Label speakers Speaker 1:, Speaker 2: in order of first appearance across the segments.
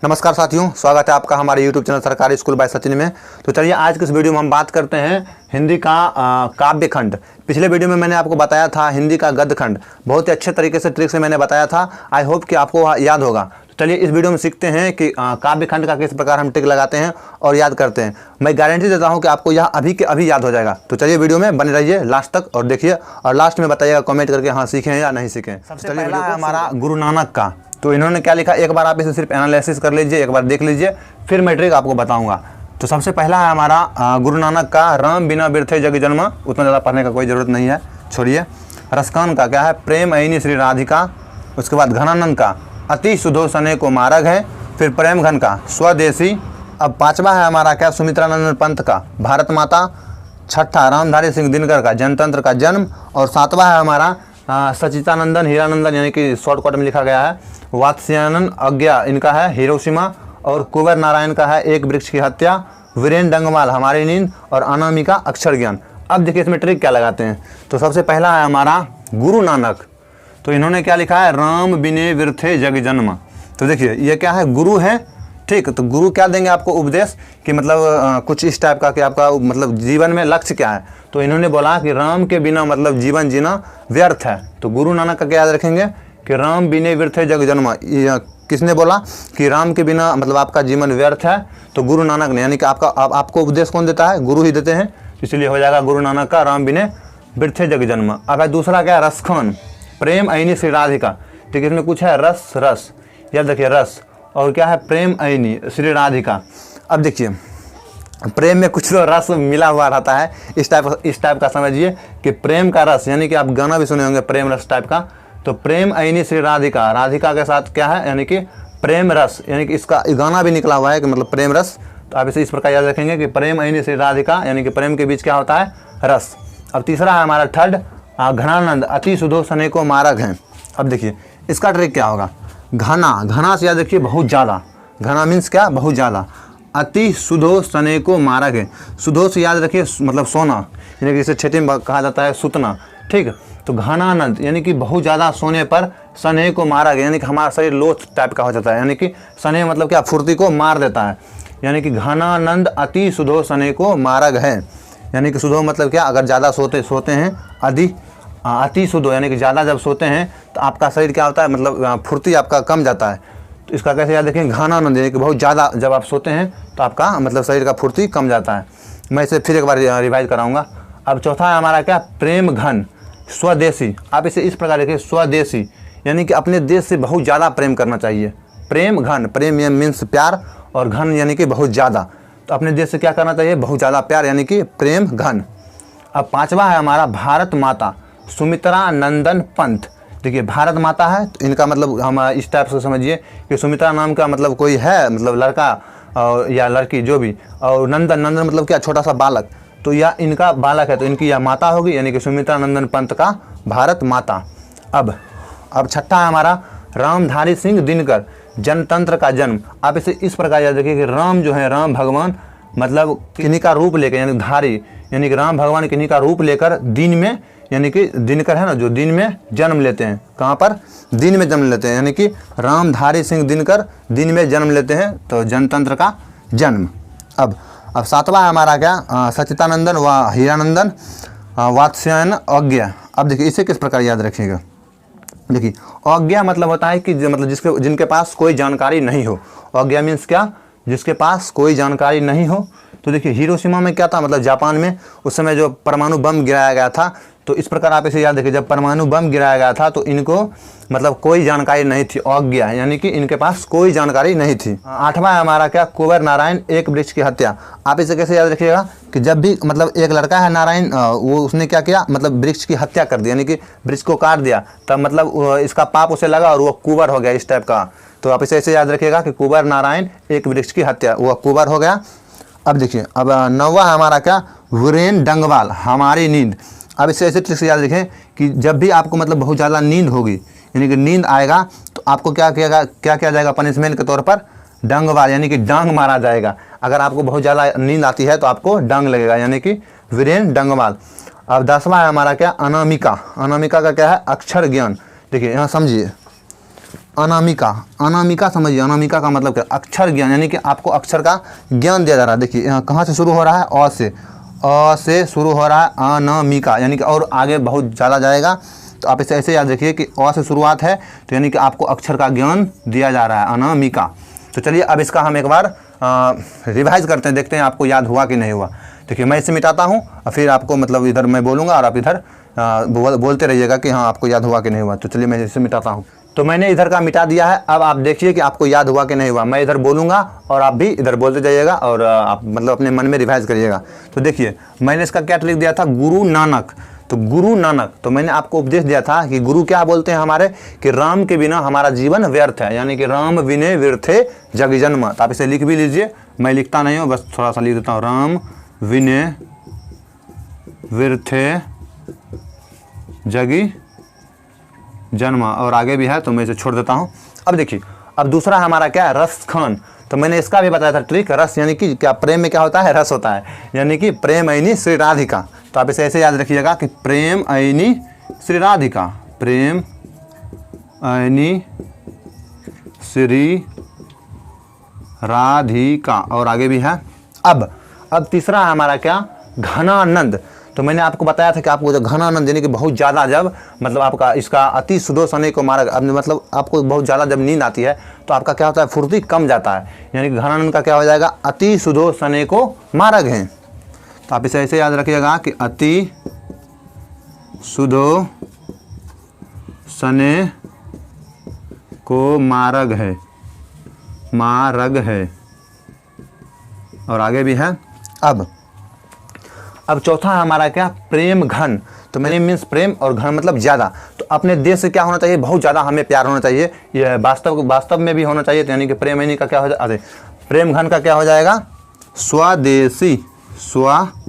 Speaker 1: नमस्कार साथियों, स्वागत है आपका हमारे YouTube चैनल सरकारी स्कूल बाय सचिन में। तो चलिए आज के इस वीडियो में हम बात करते हैं हिंदी का काव्य खंड। पिछले वीडियो में मैंने आपको बताया था हिंदी का गद्य खंड, बहुत ही अच्छे तरीके से ट्रिक से मैंने बताया था। आई होप कि आपको याद होगा। तो चलिए इस वीडियो में सीखते हैं कि काव्य खंड का किस प्रकार हम ट्रिक लगाते हैं और याद करते हैं। मैं गारंटी देता हूँ कि आपको यह अभी के अभी याद हो जाएगा। तो चलिए वीडियो में बने रहिए लास्ट तक और देखिए, और लास्ट में बताइएगा कॉमेंट करके हाँ सीखें या नहीं सीखें। सबसे पहला है हमारा गुरु नानक का। तो इन्होंने क्या लिखा, एक बार आप इसे सिर्फ एनालिसिस कर लीजिए, एक बार देख लीजिए, फिर मैं ट्रिक आपको बताऊंगा। तो सबसे पहला है हमारा गुरु नानक का राम बिना बिरथे जग जन्म। उतना ज़्यादा पढ़ने का कोई ज़रूरत नहीं है, छोड़िए। रसकान का क्या है, प्रेम ऐनी श्री राधिका। उसके बाद घनानंद का अति सुधो सने को मार्ग है। फिर प्रेम घन का स्वदेशी। अब पाँचवा है हमारा क्या, सुमित्रानंदन पंत का भारत माता। छठा रामधारी सिंह दिनकर का जनतंत्र का जन्म। और सातवां है हमारा सचितानंदन हीरानंदन, यानी कि शॉर्टकट में लिखा गया है, वात्स्यायन अज्ञा इनका है हिरोशिमा। और कुंवर नारायण का है एक वृक्ष की हत्या। वीरेंद्र डंगमाल हमारी नींद। और अनामिका अक्षर ज्ञान। अब देखिए इसमें ट्रिक क्या लगाते हैं। तो सबसे पहला है हमारा गुरु नानक। तो इन्होंने क्या लिखा है, राम बिने विरथे जग जन्म। तो देखिए ये क्या है, गुरु है, ठीक। तो गुरु क्या देंगे आपको, उपदेश कि मतलब कुछ इस टाइप का कि आपका मतलब जीवन में लक्ष्य क्या है। तो इन्होंने बोला कि राम के बिना मतलब जीवन जीना व्यर्थ है। तो गुरु नानक का क्या याद रखेंगे कि राम बिने व्यर्थ जग जन्म। किसने बोला कि राम के बिना मतलब आपका जीवन व्यर्थ है, तो गुरु नानक ने, यानी कि आपको उपदेश कौन देता है, गुरु ही देते हैं। इसलिए हो जाएगा गुरु नानक का राम बिने व्यर्थ जग जन्म। अब दूसरा क्या है, रसखान प्रेम ऐनी श्री राधिका। ठीक है, इसमें कुछ है रस, रस याद रखिए, रस। और क्या है, प्रेम ऐनी श्री राधिका। अब देखिए प्रेम में कुछ तो रस मिला हुआ रहता है, इस टाइप का समझिए कि प्रेम का रस, यानी कि आप गाना भी सुने होंगे प्रेम रस टाइप का। तो प्रेम ऐनी श्री राधिका, राधिका के साथ क्या है, यानी कि प्रेम रस, यानी कि इसका गाना भी निकला हुआ है कि मतलब प्रेम रस। तो आप इसे इस प्रकार याद रखेंगे कि प्रेम ऐनी श्री राधिका, यानी कि प्रेम के बीच क्या होता है, रस। अब तीसरा है हमारा थर्ड, घनानंद अति सुधो सने को मार्ग है। अब देखिए इसका ट्रिक क्या होगा, घना, घना से याद रखिए बहुत ज़्यादा, घना मीन्स क्या, बहुत ज़्यादा। अति सुधो सने को मार्ग है, सुधो से याद रखिए मतलब सोना, यानी कि इसे क्षेत्र में कहा जाता है सुतना, ठीक। तो घनानंद यानी कि बहुत ज़्यादा सोने पर सने को मार्ग है, यानी कि हमारा शरीर लोथ टाइप का हो जाता है, यानी कि सने मतलब क्या, फुर्ती को मार देता है। यानी कि घनानंद अति सुधो सने को मार्ग है, यानी कि सुधो मतलब क्या, अगर ज़्यादा सोते हैं, अति सुधो यानी कि ज़्यादा जब सोते हैं तो आपका शरीर क्या होता है, मतलब फुर्ती आपका कम जाता है। तो इसका कैसे याद रखेंगे, घनानंद यानी कि बहुत ज़्यादा जब आप सोते हैं तो आपका मतलब शरीर का फुर्ती कम जाता है। मैं इसे फिर एक बार रिवाइज कराऊंगा। अब चौथा है हमारा क्या, प्रेम घन स्वदेशी। आप इसे इस प्रकार लिखिए, स्वदेशी यानी कि अपने देश से बहुत ज़्यादा प्रेम करना चाहिए। प्रेम घन, प्रेम मीन्स प्यार, और घन यानी कि बहुत ज़्यादा। तो अपने देश से क्या करना चाहिए, बहुत ज़्यादा प्यार, यानी कि प्रेम घन। अब पाँचवा है हमारा भारत माता सुमित्रा नंदन पंत। देखिए भारत माता है, तो इनका मतलब हम इस टाइप से समझिए कि सुमित्रा नाम का मतलब कोई है, मतलब लड़का और या लड़की जो भी, और नंदन, नंदन मतलब क्या, छोटा सा बालक। तो यह इनका बालक है, तो इनकी यह माता होगी, यानी कि सुमित्रा नंदन पंत का भारत माता। अब छठा है हमारा रामधारी सिंह दिनकर जनतंत्र का जन्म। आप इसे इस प्रकार याद रखिए कि राम जो है, राम भगवान मतलब किन्हीं का रूप लेकर, यानी धारी, यानी कि राम भगवान किन्हीं का रूप लेकर दिन में, यानी कि दिनकर है ना, जो दिन में जन्म लेते हैं, कहाँ पर, दिन में जन्म लेते हैं, यानी कि रामधारी सिंह दिनकर दिन में जन्म लेते हैं, तो जनतंत्र का जन्म। अब सातवां है हमारा क्या, सचितानंदन व हीरानंदन वात्स्यायन अज्ञा। अब देखिए इसे किस प्रकार याद रखिएगा, देखिए अज्ञा मतलब होता है कि मतलब जिनके पास कोई जानकारी नहीं हो। अज्ञा मीन्स क्या, जिसके पास कोई जानकारी नहीं हो। तो देखिए हिरोशिमा में क्या था, मतलब जापान में उस समय जो परमाणु बम गिराया गया था। तो इस प्रकार आप इसे याद रखिए, जब परमाणु बम गिराया गया था तो इनको मतलब कोई जानकारी नहीं थी, अज्ञा यानी कि इनके पास कोई जानकारी नहीं थी। आठवां है हमारा क्या, कुंवर नारायण एक वृक्ष की हत्या। आप इसे कैसे याद रखिएगा कि जब भी मतलब एक लड़का है नारायण, वो उसने क्या किया, मतलब वृक्ष की हत्या कर दी, यानी कि वृक्ष को काट दिया, तब मतलब इसका पाप उसे लगा और वो कुंवर हो गया, इस टाइप का। तो आप इसे ऐसे याद रखिएगा कि कुंवर नारायण एक वृक्ष की हत्या, वो कुंवर हो गया। अब देखिए अब नौवा है हमारा क्या, वीरेंद्र डंगमाल हमारी नींद। अब इसे ऐसे ट्रिक से याद रखें कि जब भी आपको मतलब बहुत ज़्यादा नींद होगी, यानी कि नींद आएगा, तो आपको क्या किया जाएगा, पनिशमेंट के तौर पर डंगवाल यानी कि डांग मारा जाएगा। अगर आपको बहुत ज़्यादा नींद आती है तो आपको डांग लगेगा, यानी कि वीरेंद्र डंगमाल। अब 10वां है हमारा क्या, अनामिका। अनामिका का क्या है, अक्षर ज्ञान। देखिए यहाँ समझिए, अनामिका। अनामिका समझिए, अनामिका का मतलब क्या, अक्षर ज्ञान, यानी कि आपको अक्षर का ज्ञान दिया जा रहा है। देखिए यहाँ कहाँ से शुरू हो रहा है, अ से शुरू हो रहा है अनामिका, यानी कि और आगे बहुत ज़्यादा जाएगा। तो आप इसे ऐसे याद रखिए कि अ से शुरुआत है, तो यानी कि आपको अक्षर का ज्ञान दिया जा रहा है, अनामिका। तो चलिए अब इसका हम एक बार रिवाइज करते हैं, देखते हैं आपको याद हुआ कि नहीं हुआ। देखिए मैं इसे मिटाता हूँ और फिर आपको मतलब इधर मैं बोलूँगा और आप इधर बोलते रहिएगा कि हाँ आपको याद हुआ कि नहीं हुआ। तो चलिए मैं इसे मिटाता हूँ। तो मैंने इधर का मिटा दिया है। अब आप देखिए कि आपको याद हुआ कि नहीं हुआ। मैं इधर बोलूँगा और आप भी इधर बोलते जाइएगा और आप मतलब अपने मन में रिवाइज करिएगा। तो देखिए मैंने इसका क्या लिख दिया था, गुरु नानक। तो गुरु नानक, तो मैंने आपको उपदेश दिया था कि गुरु क्या बोलते हैं हमारे, कि राम के बिना हमारा जीवन व्यर्थ है, यानी कि राम विने व्यर्थे जग जन्म। तो आप इसे लिख भी लीजिए, मैं लिखता नहीं हूँ, बस थोड़ा सा लिख देता हूँ, राम विने व्यर्थे जगी जन्म, और आगे भी है तो मैं इसे छोड़ देता हूँ। अब देखिए अब दूसरा हमारा क्या है, रस खान। तो मैंने इसका भी बताया था ट्रिक, रस यानी कि क्या, प्रेम में क्या होता है, रस होता है, यानी कि प्रेम ऐनी श्री राधिका। तो आप इसे ऐसे याद रखिएगा कि प्रेम ऐनी श्री राधिका, प्रेम ऐनी श्री राधिका, और आगे भी है। अब तीसरा है हमारा क्या, घनानंद। तो मैंने आपको बताया था कि आपको जो घनानंद यानी कि बहुत ज़्यादा, जब मतलब आपका इसका अति सुदो सने को मार्ग, अब मतलब आपको बहुत ज़्यादा जब नींद आती है तो आपका क्या होता है, फुर्ती कम जाता है, यानी कि घनानंद का क्या हो जाएगा, अति सुदो सने को मार्ग है। तो आप इसे ऐसे याद रखिएगा कि अति सुदो सने को मार्ग है, मार्ग है, और आगे भी है। अब चौथा हमारा क्या, प्रेम घन। तो मैंने मीन्स प्रेम और घन मतलब ज़्यादा। तो अपने देश से क्या होना चाहिए, बहुत ज़्यादा हमें प्यार होना चाहिए, ये वास्तव में भी होना चाहिए। तो यानी कि प्रेम ऐनी का क्या हो जाएगा, अरे प्रेम घन का क्या हो जाएगा, स्वदेशी, स्वदेशी।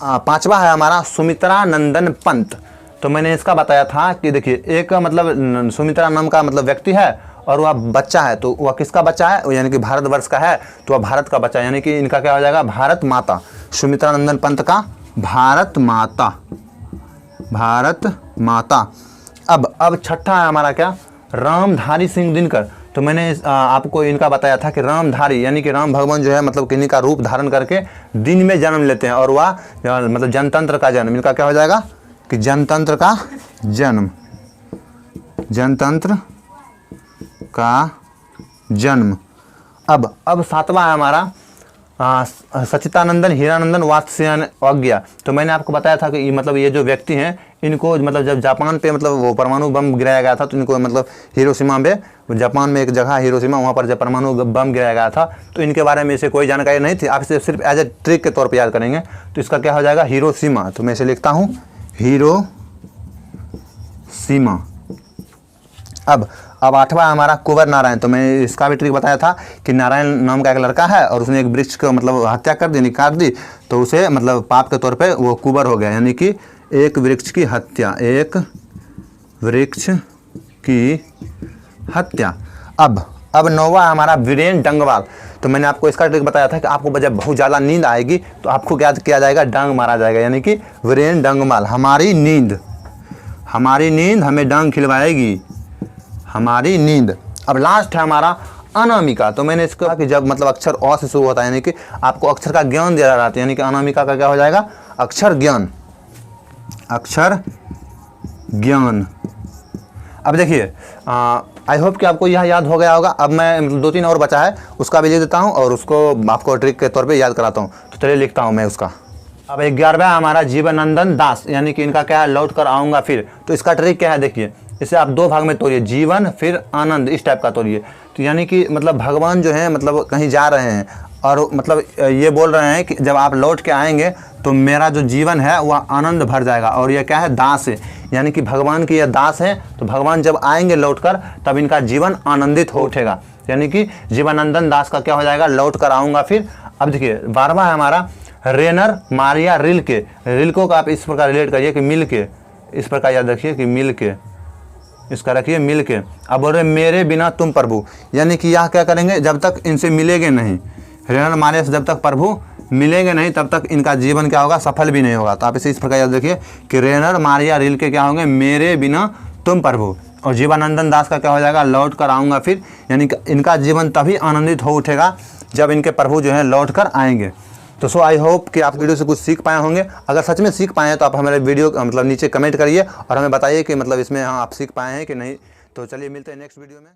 Speaker 1: पांचवा है हमारा सुमित्रा नंदन पंत। तो मैंने इसका बताया था कि देखिए एक मतलब सुमित्रा नाम का मतलब व्यक्ति है और वह बच्चा है। तो वह किसका बच्चा है, यानी कि भारतवर्ष का है, तो वह भारत का बच्चा है, यानी कि इनका क्या हो जाएगा, भारत माता। सुमित्रा नंदन पंत का भारत माता, भारत माता। अब छठा है हमारा क्या, रामधारी सिंह दिनकर। तो मैंने आपको इनका बताया था कि रामधारी यानी कि राम भगवान जो है मतलब किन्हीं का रूप धारण करके दिन में जन्म लेते हैं, और वह मतलब जनतंत्र का जन्म, इनका क्या हो जाएगा कि जनतंत्र का जन्म, जनतंत्र का जन्म। अब सातवां है हमारा सच्चिदानंदन हीरानंदन वात्स्यायन अज्ञा। तो मैंने आपको बताया था कि ये जो व्यक्ति हैं इनको मतलब जब जापान पे मतलब वो परमाणु बम गिराया गया था, तो इनको मतलब हिरोशिमा में, जापान में एक जगह हिरोशिमा, वहाँ पर जब परमाणु बम गिराया गया था, तो इनके बारे में इसे कोई जानकारी नहीं थी। आप इसे सिर्फ एज ए ट्रिक के तौर पर याद करेंगे। तो इसका क्या हो जाएगा, हिरोशिमा। तो मैं इसे लिखता हूँ हिरोशिमा। अब आठवां हमारा कुंवर नारायण। तो मैं इसका भी ट्रिक बताया था कि नारायण नाम का एक लड़का है और उसने एक वृक्ष को मतलब हत्या कर दी, काट दी, तो उसे मतलब पाप के तौर पे वो कुंवर हो गया, यानी कि एक वृक्ष की हत्या, एक वृक्ष की हत्या। अब नौवां हमारा वीरेन डंगवाल। तो मैंने आपको इसका ट्रिक बताया था कि आपको जब बहुत ज़्यादा नींद आएगी तो आपको क्या किया जाएगा, डांग मारा जाएगा, यानी कि वीरेन डंगमाल, हमारी नींद हमें डांग खिलवाएगी, हमारी नींद। अब लास्ट है हमारा अनामिका। तो मैंने इसको कहा कि जब मतलब अक्षर अ से शुरू होता है, यानी कि आपको अक्षर का ज्ञान दिया जाता है, यानी कि अनामिका का क्या हो जाएगा, अक्षर ज्ञान, अक्षर ज्ञान। अब देखिए आई होप कि आपको यह याद हो गया होगा। अब मैं 2-3 और बचा है, उसका भी लिख देता हूँ और उसको आपको ट्रिक के तौर पे याद कराता हूँ। तो चलिए लिखता हूँ मैं उसका। अब 11वां हमारा जीवननंदन दास, यानी कि इनका क्या है, लौट कर आऊँगा फिर। तो इसका ट्रिक क्या है, देखिए इसे आप 2 भाग में तोड़िए, जीवन फिर आनंद, इस टाइप का तोड़िए। तो यानी कि मतलब भगवान जो है मतलब कहीं जा रहे हैं और मतलब ये बोल रहे हैं कि जब आप लौट के आएंगे तो मेरा जो जीवन है वह आनंद भर जाएगा। और यह क्या है, दास है, यानी कि भगवान की यह दास है। तो भगवान जब आएंगे लौट कर तब इनका जीवन आनंदित हो उठेगा, यानी कि जीवननंदन दास का क्या हो जाएगा, लौट कर आऊँगा फिर। अब देखिए 12वां है हमारा रेनर मारिया रिल्के। रिल्को का आप इस प्रकार रिलेट करिए कि मिल के, इस प्रकार याद रखिए कि मिल के, इसका रखिए मिल के। अब बोल रहे मेरे बिना तुम प्रभु, यानी कि यह क्या करेंगे, जब तक इनसे मिलेंगे नहीं, रेनर मारिया से जब तक प्रभु मिलेंगे नहीं तब तक इनका जीवन क्या होगा, सफल भी नहीं होगा। तो आप इसे इस प्रकार याद रखिए कि रेनर मारिया रिल्के क्या होंगे, मेरे बिना तुम प्रभु। और जीवनानंदन दास का क्या हो जाएगा, लौट कर आऊँगा फिर। यानी कि इनका जीवन तभी आनंदित हो उठेगा जब इनके प्रभु जो हैं लौट कर आएंगे। तो आई होप कि आप वीडियो से कुछ सीख पाए होंगे। अगर सच में सीख पाए हैं तो आप हमारे वीडियो मतलब नीचे कमेंट करिए और हमें बताइए कि मतलब इसमें हाँ आप सीख पाए हैं कि नहीं। तो चलिए मिलते हैं नेक्स्ट वीडियो में।